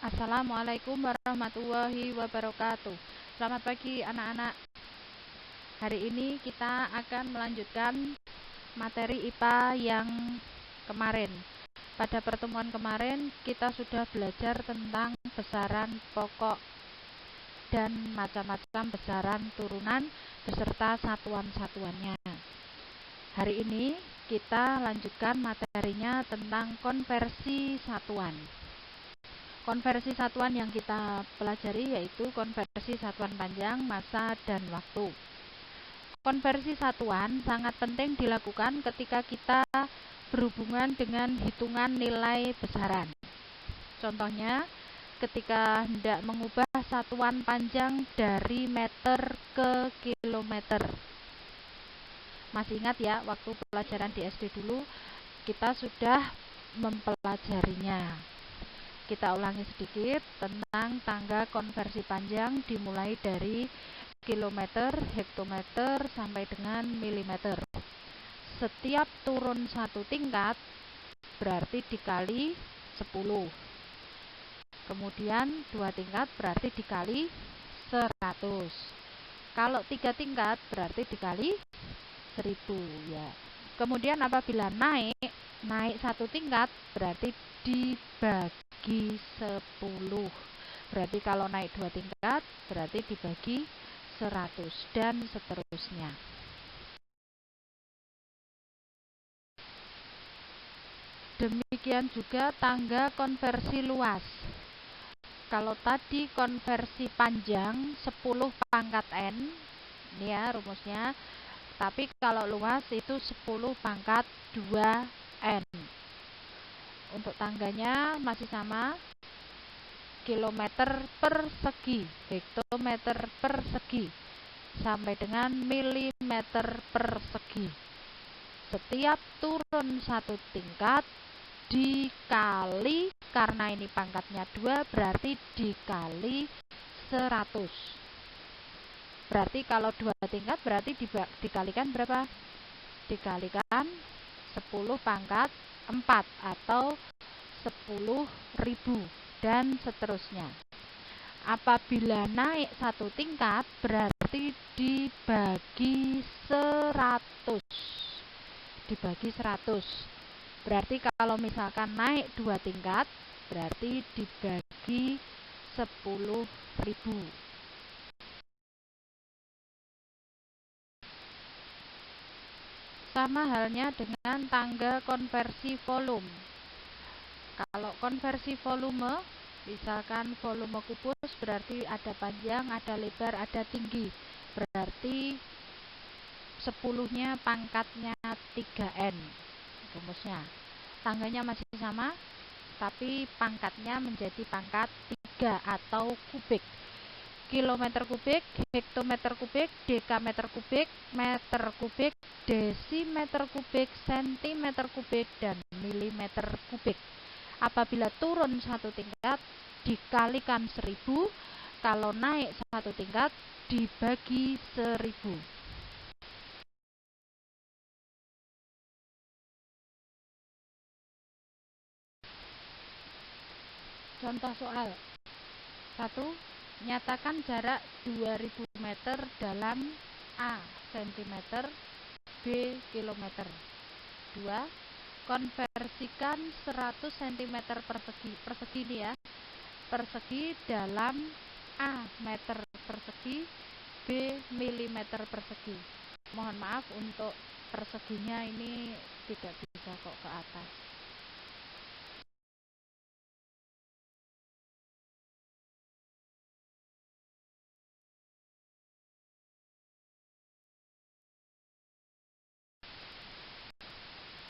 Assalamualaikum warahmatullahi wabarakatuh. Selamat pagi anak-anak. Hari ini kita akan melanjutkan materi IPA yang kemarin. Pada pertemuan kemarin kita sudah belajar tentang besaran pokok dan macam-macam besaran turunan beserta satuan-satuannya. Hari ini kita lanjutkan materinya tentang konversi satuan. Konversi satuan yang kita pelajari yaitu konversi satuan panjang, massa, dan waktu. Konversi satuan sangat penting dilakukan ketika kita berhubungan dengan hitungan nilai besaran. Contohnya, ketika hendak mengubah satuan panjang dari meter ke kilometer. Masih ingat ya, waktu pelajaran di SD dulu kita sudah mempelajarinya. Kita ulangi sedikit tentang tangga konversi panjang dimulai dari kilometer, hektometer, sampai dengan milimeter. Setiap turun satu tingkat berarti dikali 10. Kemudian 2 tingkat berarti dikali 100. Kalau 3 tingkat berarti dikali 1000 ya. Kemudian apabila naik 1 tingkat berarti dibagi 10. Berarti kalau naik 2 tingkat berarti dibagi 100 dan seterusnya. Demikian juga tangga konversi luas. Kalau tadi konversi panjang 10 pangkat N, ini ya rumusnya. Tapi kalau luas itu 10 pangkat 2N. Untuk tangganya masih sama, kilometer persegi, hektometer persegi, sampai dengan milimeter persegi. Setiap turun satu tingkat dikali, karena ini pangkatnya 2 berarti dikali 100. Berarti kalau 2 tingkat berarti dikalikan berapa? Dikalikan 10 pangkat 4 atau 10.000 dan seterusnya. Apabila naik 1 tingkat berarti dibagi 100. Dibagi 100. Berarti kalau misalkan naik 2 tingkat berarti dibagi 10.000. Sama halnya dengan tangga konversi volume. Kalau konversi volume, misalkan volume kubus berarti ada panjang, ada lebar, ada tinggi. Berarti 10-nya pangkatnya 3N. Rumusnya. Tangganya masih sama, tapi pangkatnya menjadi pangkat 3 atau kubik. Kilometer kubik, hektometer kubik, dekameter kubik, meter kubik, desimeter kubik, sentimeter kubik, dan milimeter kubik. Apabila turun 1 tingkat dikalikan 1000, kalau naik 1 tingkat dibagi 1000. Contoh soal 1. Nyatakan jarak 2000 meter dalam A cm, B kilometer. 2. Konversikan 100 cm persegi ini ya. Persegi dalam A meter persegi, B milimeter persegi. Mohon maaf untuk perseginya ini tidak bisa kok ke atas.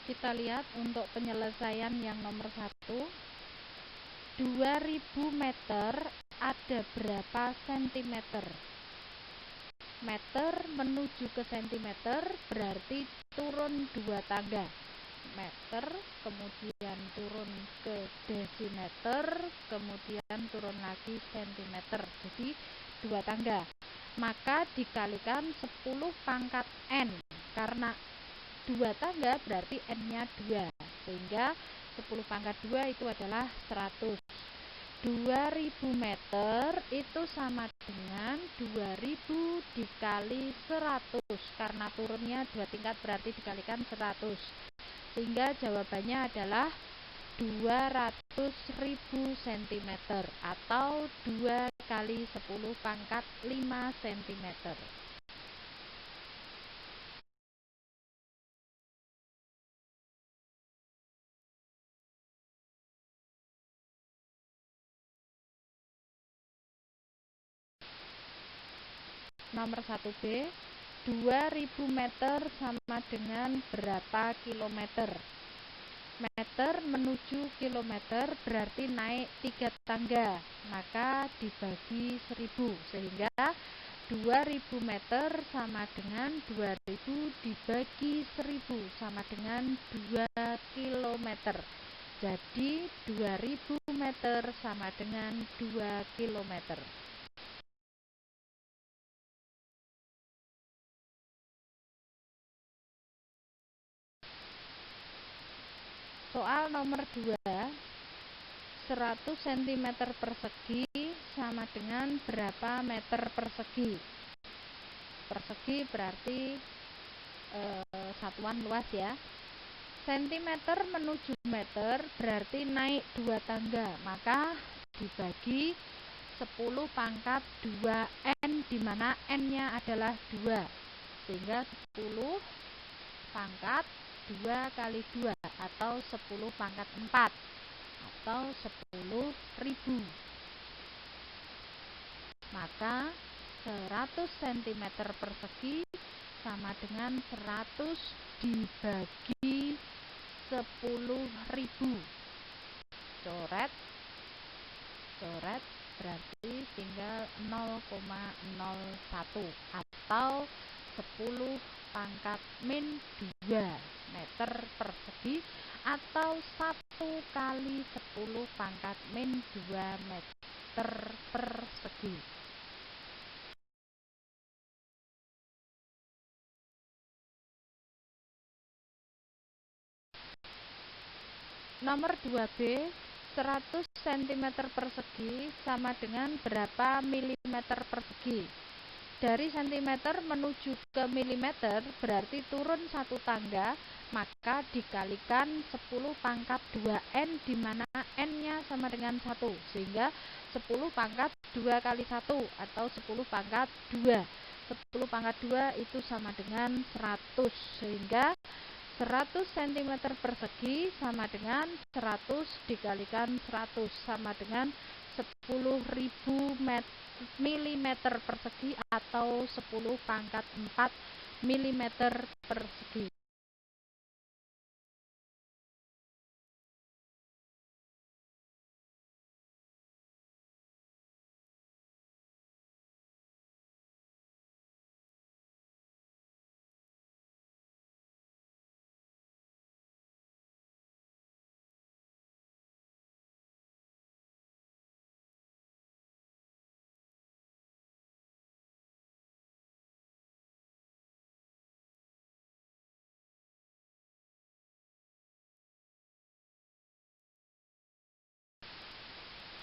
Kita lihat untuk penyelesaian yang nomor 1. 2000 meter ada berapa sentimeter? Meter menuju ke sentimeter berarti turun 2 tangga. Meter, kemudian turun ke desimeter, kemudian turun lagi sentimeter. Jadi 2 tangga. Maka dikalikan 10 pangkat N. Karena 2 tangga berarti N-nya 2. Sehingga 10 pangkat 2 itu adalah 100. 2000 meter itu sama dengan 2000 dikali 100, karena turunnya 2 tingkat berarti dikalikan 100, sehingga jawabannya adalah 200.000 cm atau 2 kali 10 pangkat 5 cm. Nomor 1B, 2000 meter sama dengan berapa kilometer? Meter menuju kilometer berarti naik 3 tangga, maka dibagi 1000, sehingga 2000 meter sama dengan 2000 dibagi 1000 sama dengan 2 kilometer. Jadi 2000 meter sama dengan 2 kilometer. Soal nomor 2, 100 cm persegi sama dengan berapa meter persegi? Persegi berarti satuan luas ya. Centimeter menuju meter berarti naik 2 tangga, maka dibagi 10 pangkat 2n, di mana n-nya adalah 2, sehingga 10 pangkat 2 kali 2 atau 10 pangkat 4 atau 10.000. Maka 100 cm persegi sama dengan 100 dibagi 10.000. Coret berarti tinggal 0,01 atau 10 pangkat min 2 meter persegi atau 1 kali 10 pangkat min 2 meter persegi. Nomor 2B, 100 cm persegi sama dengan berapa milimeter persegi? Dari cm menuju ke milimeter berarti turun 1 tangga, maka dikalikan 10 pangkat 2n, di mana n-nya sama dengan 1, sehingga 10 pangkat 2 kali 1 atau 10 pangkat 2. 10 pangkat 2 itu sama dengan 100, sehingga 100 cm persegi sama dengan 100 dikalikan 100 sama dengan 10.000 milimeter persegi atau 10 pangkat 4 milimeter persegi.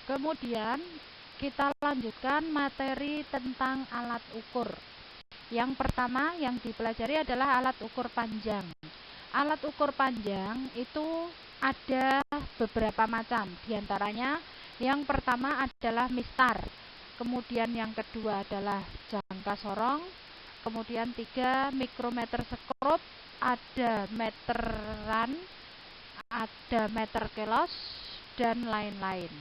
Kemudian kita lanjutkan materi tentang alat ukur. Yang pertama yang dipelajari adalah alat ukur panjang. Alat ukur panjang itu ada beberapa macam. Di antaranya yang pertama adalah mistar. Kemudian yang kedua adalah jangka sorong. Kemudian 3 mikrometer sekrup, ada meteran, ada meter kelos, dan lain-lain.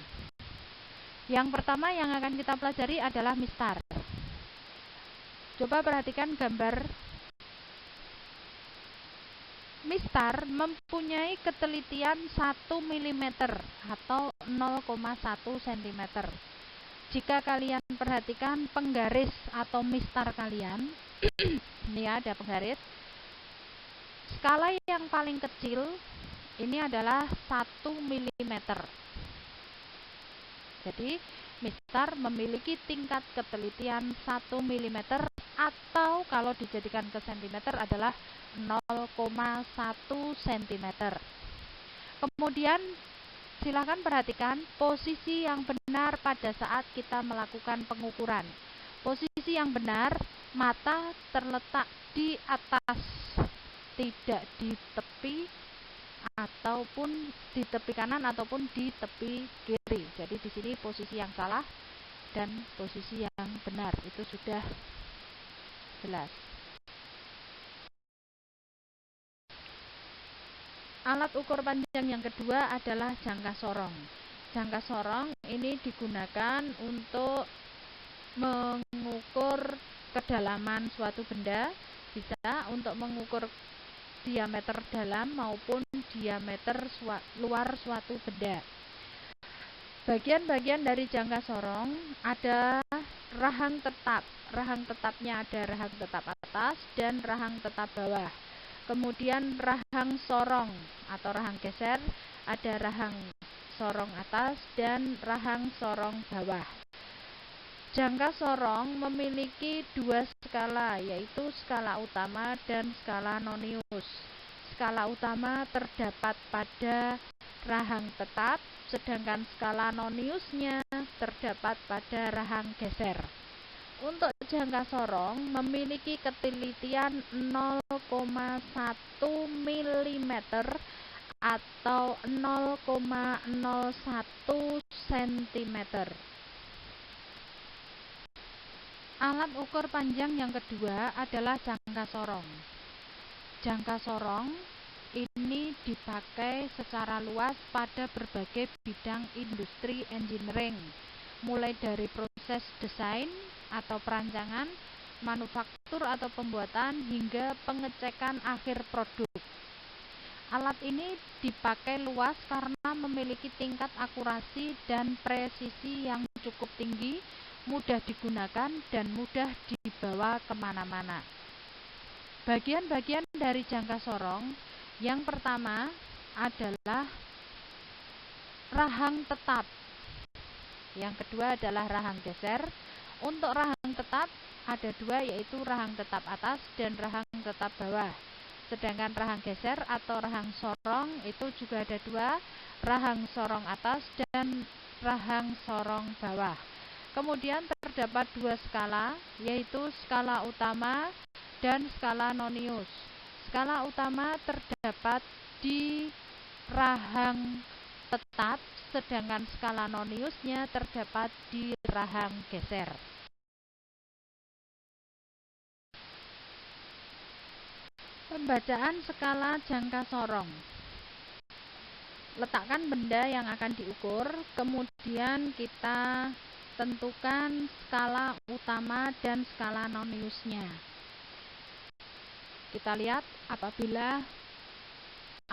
Yang pertama yang akan kita pelajari adalah mistar. Coba perhatikan gambar. Mistar mempunyai ketelitian 1 mm atau 0,1 cm. Jika kalian perhatikan penggaris atau mistar kalian, ini ada penggaris. Skala yang paling kecil ini adalah 1 mm. Jadi mistar memiliki tingkat ketelitian 1 mm atau kalau dijadikan ke cm adalah 0,1 cm. Kemudian Silahkan perhatikan posisi yang benar pada saat kita melakukan pengukuran. Posisi yang benar, mata terletak di atas, tidak di tepi ataupun di tepi kanan ataupun di tepi kiri. Jadi di sini posisi yang salah dan posisi yang benar itu sudah jelas. Alat ukur panjang yang kedua adalah jangka sorong. Jangka sorong ini digunakan untuk mengukur kedalaman suatu benda, bisa untuk mengukur diameter dalam maupun diameter luar suatu benda. Bagian-bagian dari jangka sorong ada rahang tetap. Rahang tetapnya ada rahang tetap atas dan rahang tetap bawah. Kemudian rahang sorong atau rahang geser, ada rahang sorong atas dan rahang sorong bawah. Jangka sorong memiliki dua skala, yaitu skala utama dan skala nonius. Skala utama terdapat pada rahang tetap, sedangkan skala noniusnya terdapat pada rahang geser. Untuk jangka sorong memiliki ketelitian 0,1 mm atau 0,01 cm. Alat ukur panjang yang kedua adalah jangka sorong. Jangka sorong ini dipakai secara luas pada berbagai bidang industri engineering, mulai dari proses desain atau perancangan, manufaktur atau pembuatan, hingga pengecekan akhir produk. Alat ini dipakai luas karena memiliki tingkat akurasi dan presisi yang cukup tinggi, mudah digunakan dan mudah dibawa kemana-mana. Bagian-bagian dari jangka sorong, yang pertama adalah rahang tetap, yang kedua adalah rahang geser. Untuk rahang tetap ada dua, yaitu rahang tetap atas dan rahang tetap bawah. Sedangkan rahang geser atau rahang sorong itu juga ada dua, rahang sorong atas dan rahang sorong bawah. Kemudian terdapat dua skala, yaitu skala utama dan skala nonius. Skala utama terdapat di rahang tetap, sedangkan skala noniusnya terdapat di rahang geser. Pembacaan skala jangka sorong. Letakkan benda yang akan diukur, kemudian kita tentukan skala utama dan skala noniusnya. Kita lihat apabila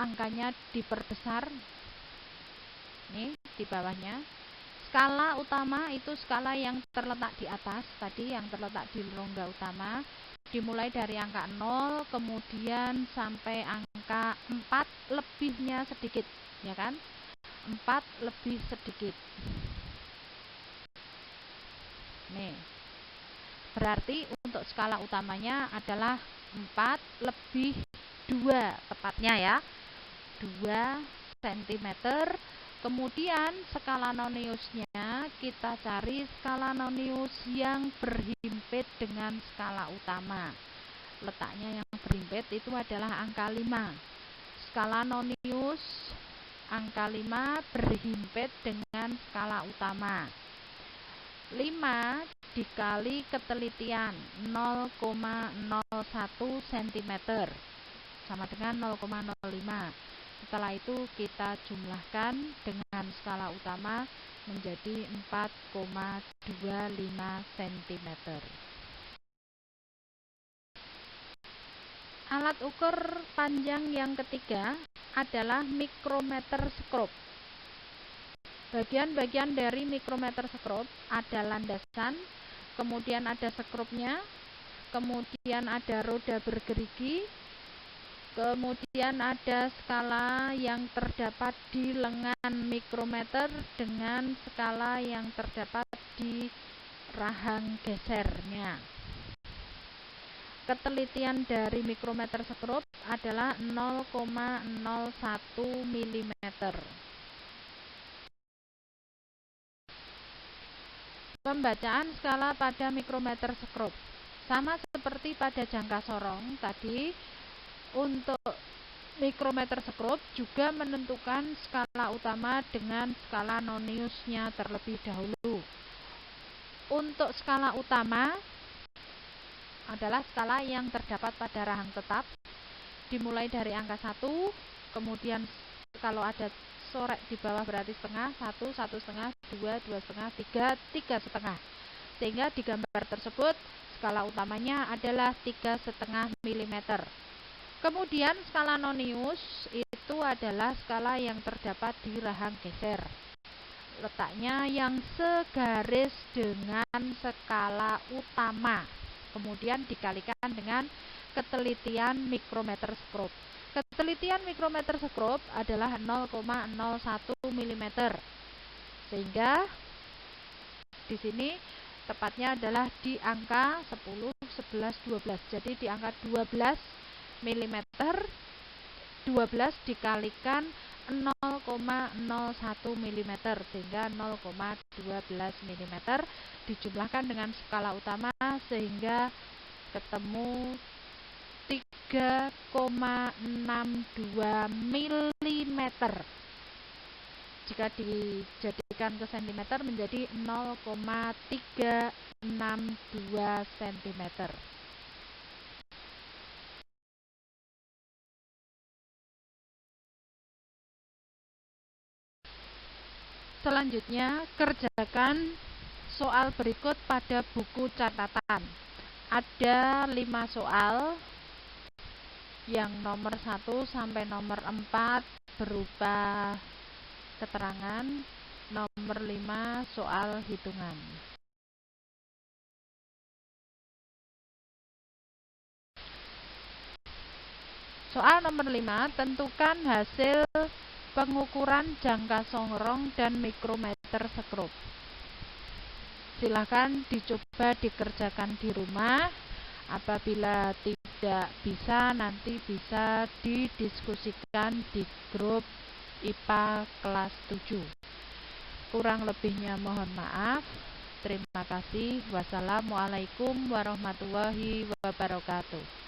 angkanya diperbesar, nih di bawahnya. Skala utama itu skala yang terletak di atas, tadi yang terletak di rongga utama, dimulai dari angka 0 kemudian sampai angka 4 lebihnya sedikit, ya kan? 4 lebih sedikit. Nih. Berarti untuk skala utamanya adalah 4 lebih 2 tepatnya ya, 2 cm. Kemudian skala noniusnya kita cari skala nonius yang berhimpit dengan skala utama. Letaknya yang berhimpit itu adalah angka 5. Skala nonius angka 5 berhimpit dengan skala utama. 5 dikali ketelitian 0,01 cm sama dengan 0,05. Setelah itu kita jumlahkan dengan skala utama menjadi 4,25 cm. Alat ukur panjang yang ketiga adalah mikrometer skrup. Bagian-bagian dari mikrometer skrup ada landasan, kemudian ada skrupnya, kemudian ada roda bergerigi, kemudian ada skala yang terdapat di lengan mikrometer dengan skala yang terdapat di rahang gesernya. Ketelitian dari mikrometer skrup adalah 0,01 mm. Pembacaan skala pada mikrometer skrup. Sama seperti pada jangka sorong tadi, untuk mikrometer skrup juga menentukan skala utama dengan skala noniusnya terlebih dahulu. Untuk skala utama adalah skala yang terdapat pada rahang tetap, dimulai dari angka 1, kemudian kalau ada sorek di bawah berarti setengah, 1, 1,5, 2, 2,5, 3, 3,5. Sehingga di gambar tersebut skala utamanya adalah 3,5 mm. Kemudian skala nonius itu adalah skala yang terdapat di rahang geser. Letaknya yang segaris dengan skala utama. Kemudian dikalikan dengan ketelitian mikrometer skrup. Ketelitian mikrometer skrup adalah 0,01 mm. Sehingga di sini tepatnya adalah di angka 10, 11, 12. Jadi di angka 12 mm, 12 dikalikan 0,01 mm sehingga 0,12 mm dijumlahkan dengan skala utama sehingga ketemu 3,62 mm. Jika dijadikan ke cm menjadi 0,362 cm. Selanjutnya, kerjakan soal berikut pada buku catatan. Ada 5 soal yang nomor 1 sampai nomor 4 berupa keterangan, nomor 5 soal hitungan. Soal nomor 5, tentukan hasil pengukuran jangka sorong dan mikrometer skrup. Silakan dicoba dikerjakan di rumah. Apabila tidak bisa, nanti bisa didiskusikan di grup IPA kelas 7. Kurang lebihnya mohon maaf. Terima kasih. Wassalamualaikum warahmatullahi wabarakatuh.